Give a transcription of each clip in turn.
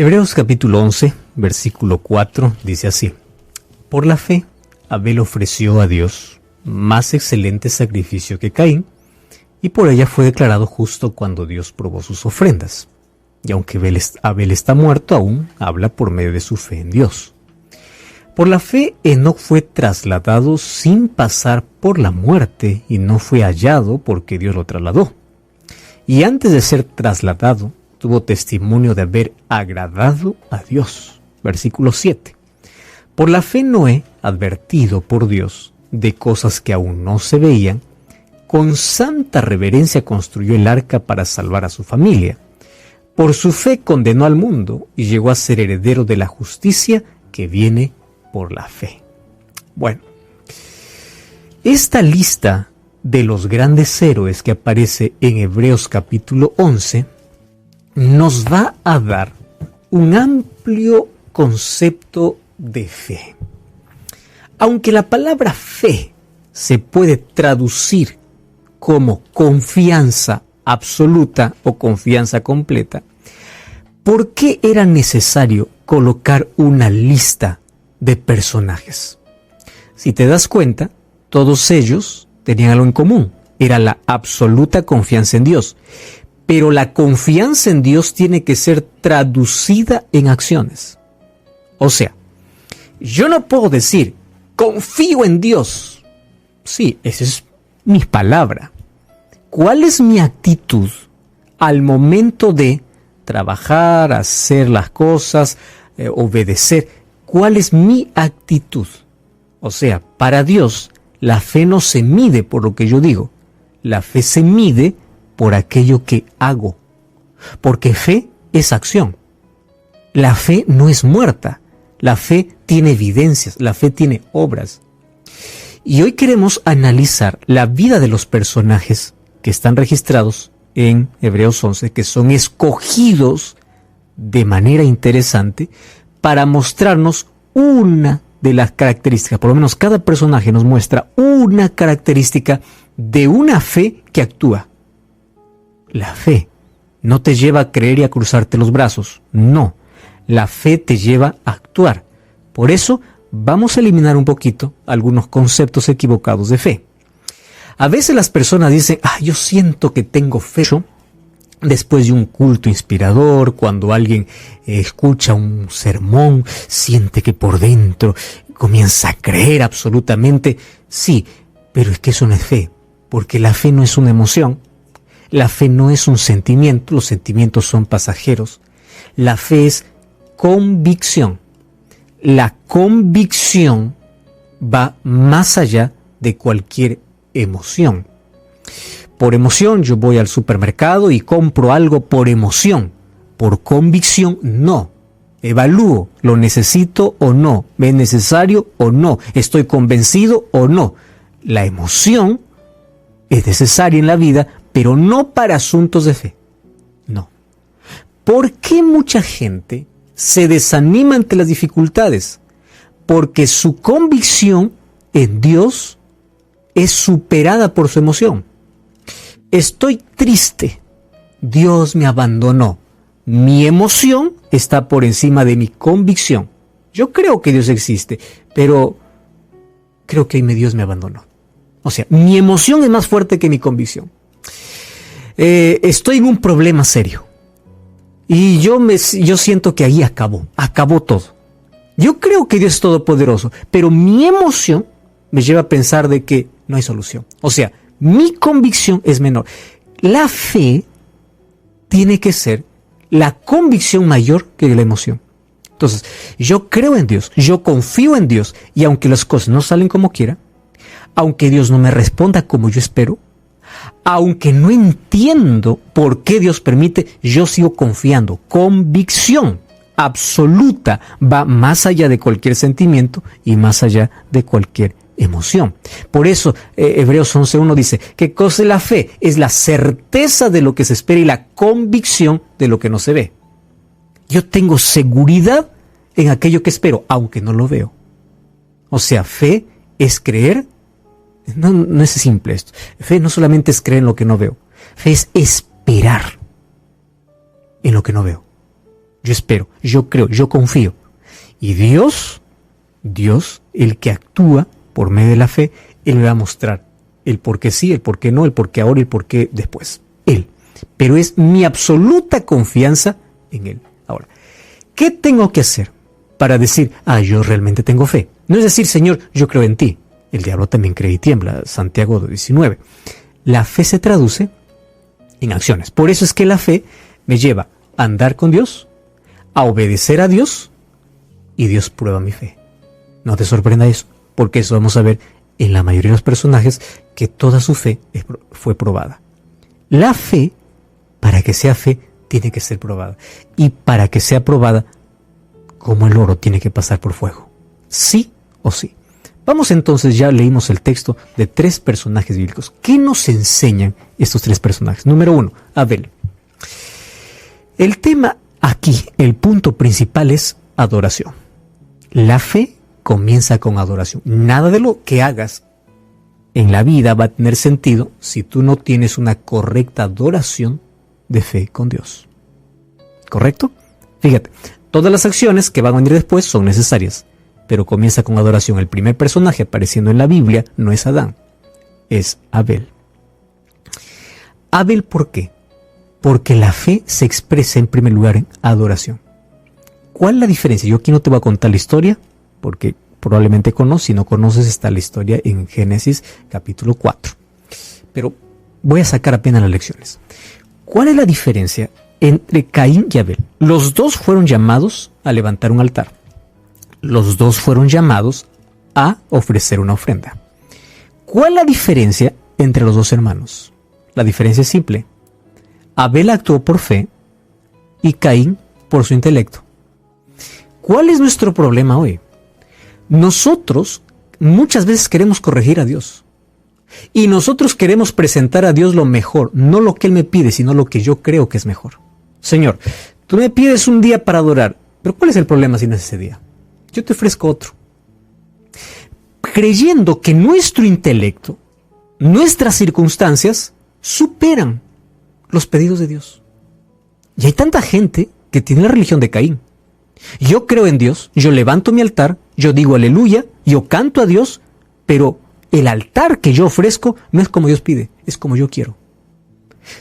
Hebreos capítulo 11, versículo 4, dice así: Por la fe, Abel ofreció a Dios más excelente sacrificio que Caín, y por ella fue declarado justo cuando Dios probó sus ofrendas. Y aunque Abel está muerto, aún habla por medio de su fe en Dios. Por la fe, Enoc fue trasladado sin pasar por la muerte y no fue hallado porque Dios lo trasladó. Y antes de ser trasladado, tuvo testimonio de haber agradado a Dios. Versículo 7. Por la fe, Noé, advertido por Dios de cosas que aún no se veían, con santa reverencia construyó el arca para salvar a su familia. Por su fe condenó al mundo y llegó a ser heredero de la justicia que viene por la fe. Bueno, esta lista de los grandes héroes que aparece en Hebreos capítulo 11 nos va a dar un amplio concepto de fe. Aunque la palabra fe se puede traducir como confianza absoluta o confianza completa, ¿por qué era necesario colocar una lista de personajes? Si te das cuenta, todos ellos tenían algo en común: era la absoluta confianza en Dios. Pero la confianza en Dios tiene que ser traducida en acciones. O sea, yo no puedo decir confío en Dios. Sí, esa es mi palabra. ¿Cuál es mi actitud al momento de trabajar, hacer las cosas, obedecer? ¿Cuál es mi actitud? O sea, para Dios, la fe no se mide por lo que yo digo. La fe se mide por aquello que hago. Porque fe es acción. La fe no es muerta. La fe tiene evidencias. La fe tiene obras. Y hoy queremos analizar la vida de los personajes que están registrados en Hebreos 11, que son escogidos de manera interesante para mostrarnos una de las características. Por lo menos cada personaje nos muestra una característica de una fe que actúa. La fe no te lleva a creer y a cruzarte los brazos. No, la fe te lleva a actuar. Por eso vamos a eliminar un poquito algunos conceptos equivocados de fe. A veces las personas dicen, yo siento que tengo fe. Después de un culto inspirador, cuando alguien escucha un sermón, siente que por dentro comienza a creer absolutamente. Sí, pero es que eso no es fe, porque la fe no es una emoción. La fe no es un sentimiento, los sentimientos son pasajeros. La fe es convicción. La convicción va más allá de cualquier emoción. Por emoción yo voy al supermercado y compro algo por emoción. Por convicción no. Evalúo, ¿lo necesito o no? ¿Me es necesario o no? ¿Estoy convencido o no? La emoción es necesaria en la vida, pero no para asuntos de fe. No. ¿Por qué mucha gente se desanima ante las dificultades? Porque su convicción en Dios es superada por su emoción. Estoy triste. Dios me abandonó. Mi emoción está por encima de mi convicción. Yo creo que Dios existe, pero creo que Dios me abandonó. O sea, mi emoción es más fuerte que mi convicción. Estoy en un problema serio. Y yo siento que ahí acabó todo. Yo creo que Dios es todopoderoso, pero mi emoción me lleva a pensar de que no hay solución. O sea, mi convicción es menor. La fe tiene que ser la convicción mayor que la emoción. Entonces, yo creo en Dios, yo confío en Dios, y aunque las cosas no salen como quiera, aunque Dios no me responda como yo espero, aunque no entiendo por qué Dios permite, yo sigo confiando. Convicción absoluta va más allá de cualquier sentimiento y más allá de cualquier emoción. Por eso Hebreos 11:1 dice, ¿qué cosa es la fe? Es la certeza de lo que se espera y la convicción de lo que no se ve. Yo tengo seguridad en aquello que espero, aunque no lo veo. O sea, fe es creer. No es simple esto. Fe no solamente es creer en lo que no veo. Fe es esperar en lo que no veo. yo espero, yo creo, yo confío. Y Dios, el que actúa por medio de la fe, Él me va a mostrar el por qué sí, el por qué no, el por qué ahora y el por qué después. Él. Pero es mi absoluta confianza en Él. Ahora, ¿qué tengo que hacer para decir, yo realmente tengo fe? No es decir, Señor, yo creo en ti. El diablo también cree y tiembla. Santiago 19. La fe se traduce en acciones. Por eso es que la fe me lleva a andar con Dios, a obedecer a Dios, y Dios prueba mi fe. No te sorprenda eso, porque eso vamos a ver en la mayoría de los personajes, que toda su fe fue probada. La fe, para que sea fe, tiene que ser probada. Y para que sea probada, como el oro, tiene que pasar por fuego. Sí o sí. Vamos entonces, ya leímos el texto de 3 personajes bíblicos. ¿Qué nos enseñan estos 3 personajes? Número 1, Abel. El tema aquí, el punto principal es adoración. La fe comienza con adoración. Nada de lo que hagas en la vida va a tener sentido si tú no tienes una correcta adoración de fe con Dios. ¿Correcto? Fíjate, todas las acciones que van a venir después son necesarias, pero comienza con adoración. El primer personaje apareciendo en la Biblia no es Adán, es Abel. Abel, ¿por qué? Porque la fe se expresa en primer lugar en adoración. ¿Cuál es la diferencia? Yo aquí no te voy a contar la historia, porque probablemente conoces. Si no conoces, está la historia en Génesis capítulo 4. Pero voy a sacar apenas las lecciones. ¿Cuál es la diferencia entre Caín y Abel? Los dos fueron llamados a levantar un altar. Los dos fueron llamados a ofrecer una ofrenda. ¿Cuál es la diferencia entre los dos hermanos? La diferencia es simple. Abel actuó por fe y Caín por su intelecto. ¿Cuál es nuestro problema hoy? Nosotros muchas veces queremos corregir a Dios. Y nosotros queremos presentar a Dios lo mejor, no lo que Él me pide, sino lo que yo creo que es mejor. Señor, tú me pides un día para adorar, pero ¿cuál es el problema si no es ese día? Yo te ofrezco otro. Creyendo que nuestro intelecto, nuestras circunstancias, superan los pedidos de Dios. Y hay tanta gente que tiene la religión de Caín. Yo creo en Dios, yo levanto mi altar, yo digo aleluya, yo canto a Dios, pero el altar que yo ofrezco no es como Dios pide, es como yo quiero.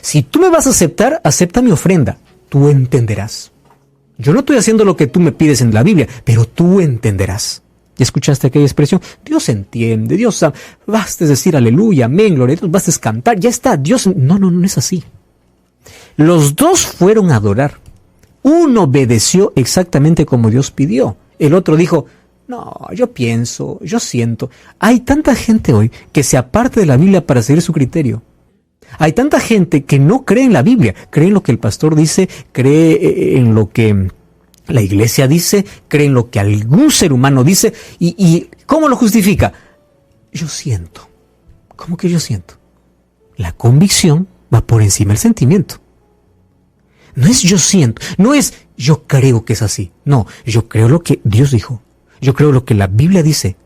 Si tú me vas a aceptar, acepta mi ofrenda, tú entenderás. Yo no estoy haciendo lo que tú me pides en la Biblia, pero tú entenderás. ¿Ya escuchaste aquella expresión? Dios entiende, Dios sabe. Basta decir aleluya, amén, gloria a Dios, basta cantar, ya está, Dios... No es así. Los dos fueron a adorar. Uno obedeció exactamente como Dios pidió. El otro dijo, no, yo pienso, yo siento. Hay tanta gente hoy que se aparte de la Biblia para seguir su criterio. Hay tanta gente que no cree en la Biblia, cree en lo que el pastor dice, cree en lo que la iglesia dice, cree en lo que algún ser humano dice. ¿Y cómo lo justifica? Yo siento. ¿Cómo que yo siento? La convicción va por encima del sentimiento. No es yo siento, no es yo creo que es así. No, yo creo lo que Dios dijo. Yo creo lo que la Biblia dice.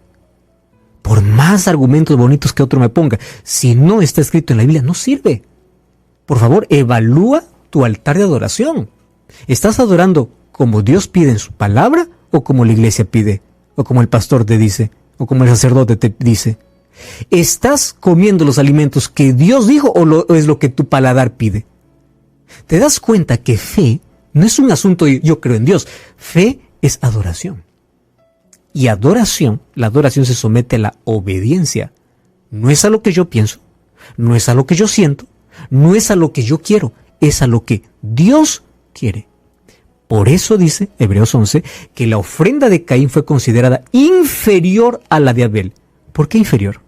Por más argumentos bonitos que otro me ponga, si no está escrito en la Biblia, no sirve. Por favor, evalúa tu altar de adoración. ¿Estás adorando como Dios pide en su palabra o como la iglesia pide? ¿O como el pastor te dice? ¿O como el sacerdote te dice? ¿Estás comiendo los alimentos que Dios dijo o es lo que tu paladar pide? ¿Te das cuenta que fe no es un asunto de yo creo en Dios? Fe es adoración. Y adoración, la adoración se somete a la obediencia. No es a lo que yo pienso, no es a lo que yo siento, no es a lo que yo quiero, es a lo que Dios quiere. Por eso dice Hebreos 11 que la ofrenda de Caín fue considerada inferior a la de Abel. ¿Por qué inferior?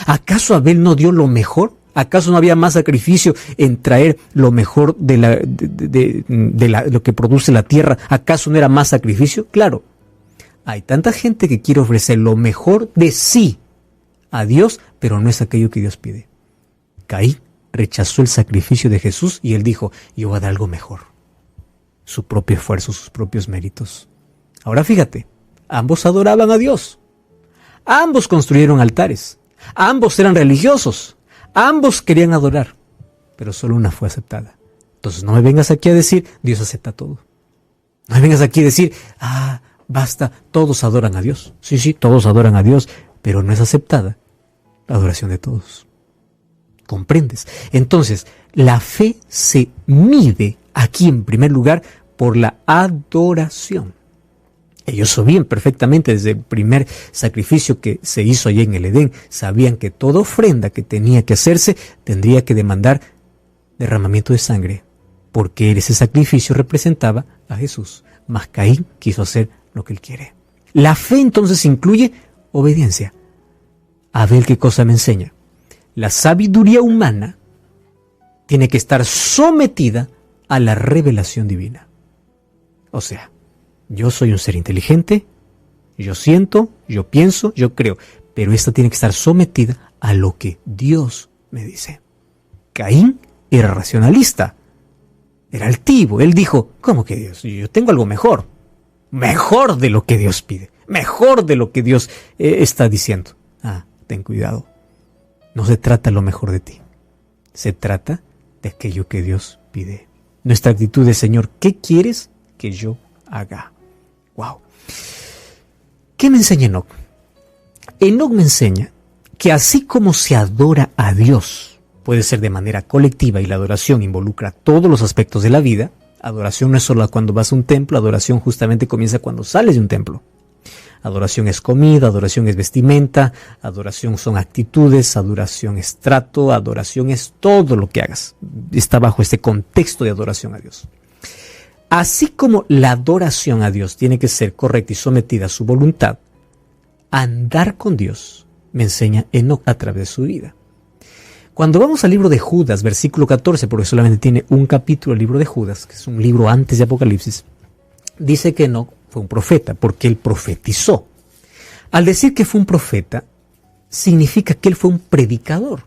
¿Acaso Abel no dio lo mejor? ¿Acaso no había más sacrificio en traer lo mejor de lo que produce la tierra? ¿Acaso no era más sacrificio? Claro. Hay tanta gente que quiere ofrecer lo mejor de sí a Dios, pero no es aquello que Dios pide. Caín rechazó el sacrificio de Jesús y él dijo, yo voy a dar algo mejor. Su propio esfuerzo, sus propios méritos. Ahora fíjate, ambos adoraban a Dios. Ambos construyeron altares. Ambos eran religiosos. Ambos querían adorar, pero solo una fue aceptada. Entonces no me vengas aquí a decir, Dios acepta todo. No me vengas aquí a decir, basta, todos adoran a Dios. Sí, todos adoran a Dios, pero no es aceptada la adoración de todos. ¿Comprendes? Entonces, la fe se mide aquí en primer lugar por la adoración. Ellos sabían perfectamente desde el primer sacrificio que se hizo allí en el Edén, sabían que toda ofrenda que tenía que hacerse tendría que demandar derramamiento de sangre, porque ese sacrificio representaba a Jesús. Mas Caín quiso hacer lo que él quiere. La fe entonces incluye obediencia. Abel, ¿qué cosa me enseña? La sabiduría humana tiene que estar sometida a la revelación divina. O sea, yo soy un ser inteligente, yo siento, yo pienso, yo creo, pero esta tiene que estar sometida a lo que Dios me dice. Caín era racionalista, era altivo. Él dijo, ¿cómo que Dios? Yo tengo algo mejor de lo que Dios pide, mejor de lo que Dios está diciendo. Ten cuidado. No se trata lo mejor de ti. Se trata de aquello que Dios pide. Nuestra actitud es, Señor, ¿qué quieres que yo haga? ¡Wow! ¿Qué me enseña Enoc? Enoc me enseña que así como se adora a Dios, puede ser de manera colectiva y la adoración involucra todos los aspectos de la vida. Adoración no es solo cuando vas a un templo, adoración justamente comienza cuando sales de un templo. Adoración es comida, adoración es vestimenta, adoración son actitudes, adoración es trato, adoración es todo lo que hagas. Está bajo este contexto de adoración a Dios. Así como la adoración a Dios tiene que ser correcta y sometida a su voluntad, andar con Dios me enseña Enoc a través de su vida. Cuando vamos al libro de Judas, versículo 14, porque solamente tiene un capítulo el libro de Judas, que es un libro antes de Apocalipsis, dice que Enoc fue un profeta, porque él profetizó. Al decir que fue un profeta, significa que él fue un predicador,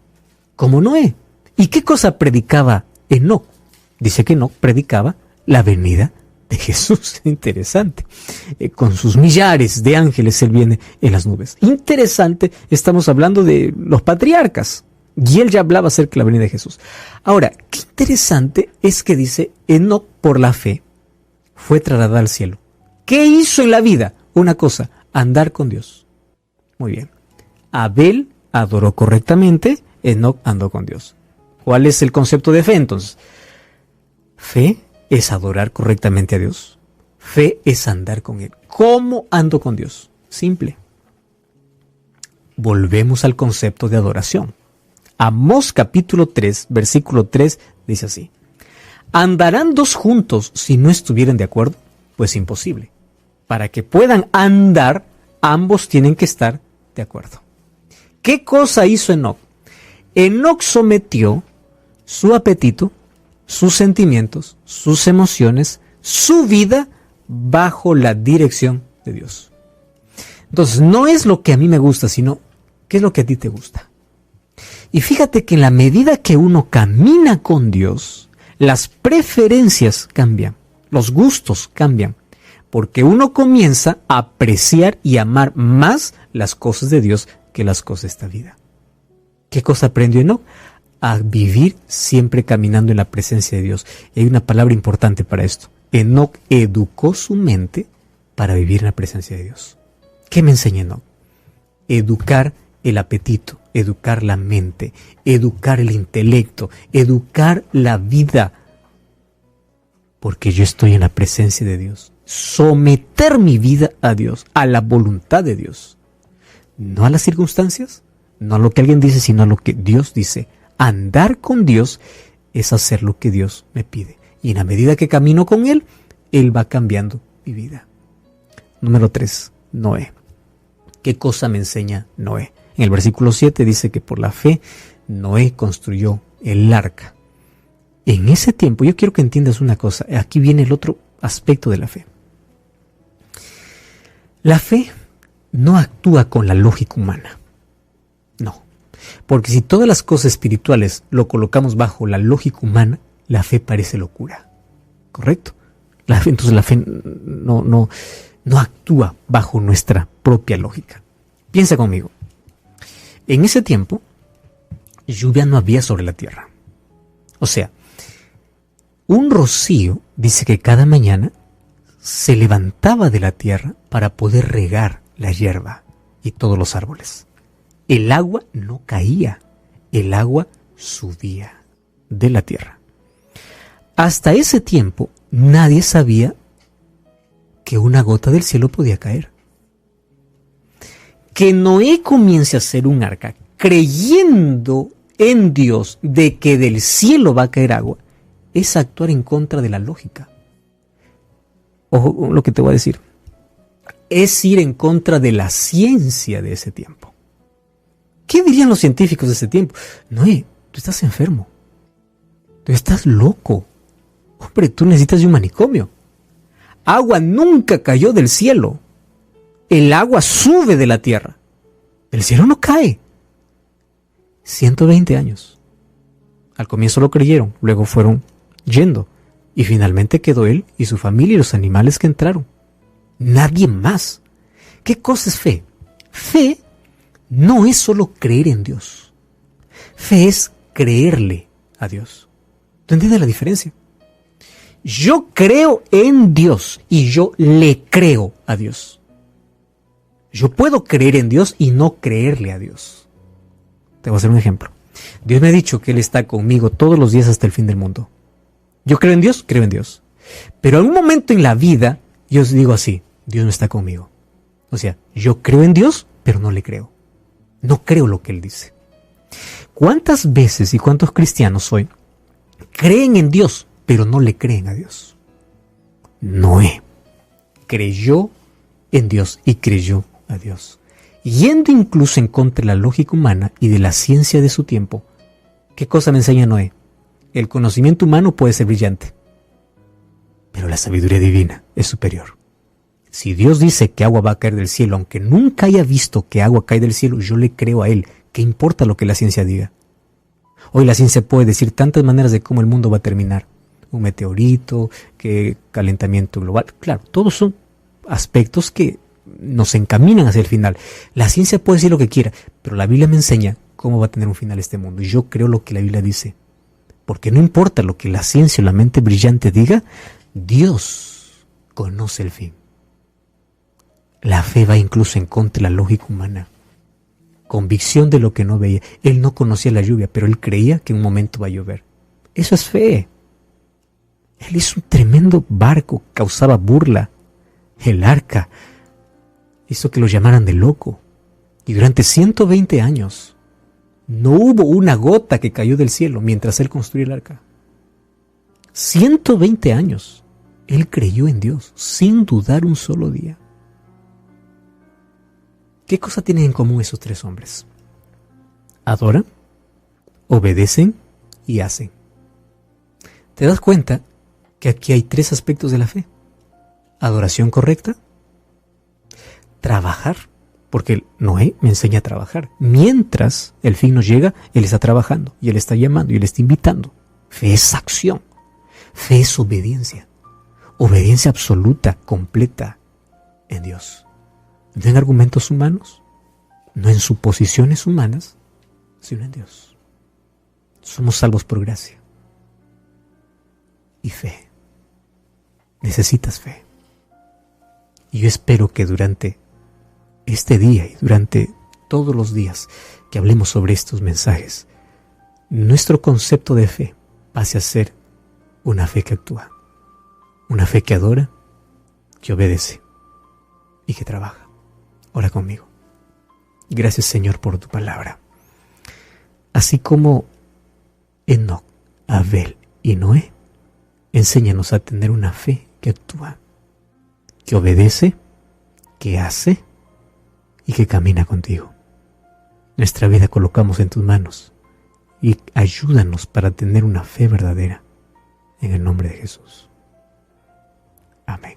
como Noé. ¿Y qué cosa predicaba Enoc? Dice que Enoc predicaba la venida de Jesús. Interesante. Con sus millares de ángeles él viene en las nubes. Interesante, estamos hablando de los patriarcas. Y él ya hablaba acerca de la venida de Jesús. Ahora, qué interesante es que dice, Enoc por la fe fue trasladado al cielo. ¿Qué hizo en la vida? Una cosa, andar con Dios. Muy bien. Abel adoró correctamente, Enoc andó con Dios. ¿Cuál es el concepto de fe entonces? Fe es adorar correctamente a Dios. Fe es andar con Él. ¿Cómo ando con Dios? Simple. Volvemos al concepto de adoración. Amós capítulo 3, versículo 3 dice así. ¿Andarán dos juntos si no estuvieran de acuerdo? Pues imposible. Para que puedan andar, ambos tienen que estar de acuerdo. ¿Qué cosa hizo Enoc? Enoc sometió su apetito, sus sentimientos, sus emociones, su vida bajo la dirección de Dios. Entonces, no es lo que a mí me gusta, sino qué es lo que a ti te gusta. Y fíjate que en la medida que uno camina con Dios, las preferencias cambian, los gustos cambian, porque uno comienza a apreciar y amar más las cosas de Dios que las cosas de esta vida. ¿Qué cosa aprendió Enoc? A vivir siempre caminando en la presencia de Dios. Y hay una palabra importante para esto. Enoc educó su mente para vivir en la presencia de Dios. ¿Qué me enseña Enoc? Educar el apetito, educar la mente, educar el intelecto, educar la vida. Porque yo estoy en la presencia de Dios. Someter mi vida a Dios, a la voluntad de Dios. No a las circunstancias, no a lo que alguien dice, sino a lo que Dios dice. Andar con Dios es hacer lo que Dios me pide. Y en la medida que camino con Él, Él va cambiando mi vida. Número 3, Noé. ¿Qué cosa me enseña Noé? En el versículo 7 dice que por la fe Noé construyó el arca. En ese tiempo, yo quiero que entiendas una cosa. Aquí viene el otro aspecto de la fe. La fe no actúa con la lógica humana. No. Porque si todas las cosas espirituales lo colocamos bajo la lógica humana, la fe parece locura. ¿Correcto? Entonces la fe no actúa bajo nuestra propia lógica. Piensa conmigo. En ese tiempo, lluvia no había sobre la tierra. O sea, un rocío dice que cada mañana se levantaba de la tierra para poder regar la hierba y todos los árboles. El agua no caía, el agua subía de la tierra. Hasta ese tiempo nadie sabía que una gota del cielo podía caer. Que Noé comience a hacer un arca creyendo en Dios de que del cielo va a caer agua es actuar en contra de la lógica. Ojo lo que te voy a decir. Es ir en contra de la ciencia de ese tiempo. ¿Qué dirían los científicos de ese tiempo? Noé, tú estás enfermo. Tú estás loco. Hombre, tú necesitas de un manicomio. Agua nunca cayó del cielo. El agua sube de la tierra. El cielo no cae. 120 años. Al comienzo lo creyeron, luego fueron yendo. Y finalmente quedó él y su familia y los animales que entraron. Nadie más. ¿Qué cosa es fe? Fe no es solo creer en Dios. Fe es creerle a Dios. ¿Tú entiendes la diferencia? Yo creo en Dios y yo le creo a Dios. Yo puedo creer en Dios y no creerle a Dios. Te voy a hacer un ejemplo. Dios me ha dicho que Él está conmigo todos los días hasta el fin del mundo. Yo creo en Dios, creo en Dios. Pero en un momento en la vida, yo os digo así, Dios no está conmigo. O sea, yo creo en Dios, pero no le creo. No creo lo que Él dice. ¿Cuántas veces y cuántos cristianos hoy creen en Dios, pero no le creen a Dios? Noé creyó en Dios y creyó a Dios. Yendo incluso en contra de la lógica humana y de la ciencia de su tiempo. ¿Qué cosa me enseña Noé? El conocimiento humano puede ser brillante, pero la sabiduría divina es superior. Si Dios dice que agua va a caer del cielo, aunque nunca haya visto que agua cae del cielo, yo le creo a Él. ¿Qué importa lo que la ciencia diga? Hoy la ciencia puede decir tantas maneras de cómo el mundo va a terminar. Un meteorito, que calentamiento global. Claro, todos son aspectos que nos encaminan hacia el final. La ciencia puede decir lo que quiera, pero la Biblia me enseña cómo va a tener un final este mundo. Y yo creo lo que la Biblia dice. Porque no importa lo que la ciencia o la mente brillante diga, Dios conoce el fin. La fe va incluso en contra de la lógica humana. Convicción de lo que no veía. Él no conocía la lluvia, pero él creía que en un momento va a llover. Eso es fe. Él hizo un tremendo barco, causaba burla. El arca hizo que lo llamaran de loco. Y durante 120 años no hubo una gota que cayó del cielo mientras él construía el arca. 120 años. Él creyó en Dios sin dudar un solo día. ¿Qué cosa tienen en común esos tres hombres? Adoran, obedecen y hacen. ¿Te das cuenta que aquí hay tres aspectos de la fe? Adoración correcta, trabajar, porque Noé me enseña a trabajar. Mientras el fin nos llega, Él está trabajando, y Él está llamando, y Él está invitando. Fe es acción, fe es obediencia. Obediencia absoluta, completa en Dios. No en argumentos humanos, no en suposiciones humanas, sino en Dios. Somos salvos por gracia. Y fe. Necesitas fe. Y yo espero que durante este día y durante todos los días que hablemos sobre estos mensajes, nuestro concepto de fe pase a ser una fe que actúa, una fe que adora, que obedece y que trabaja. Ora conmigo. Gracias, Señor, por tu palabra. Así como Enoc, Abel y Noé, enséñanos a tener una fe que actúa, que obedece, que hace y que camina contigo. Nuestra vida colocamos en tus manos y ayúdanos para tener una fe verdadera. En el nombre de Jesús. Amén.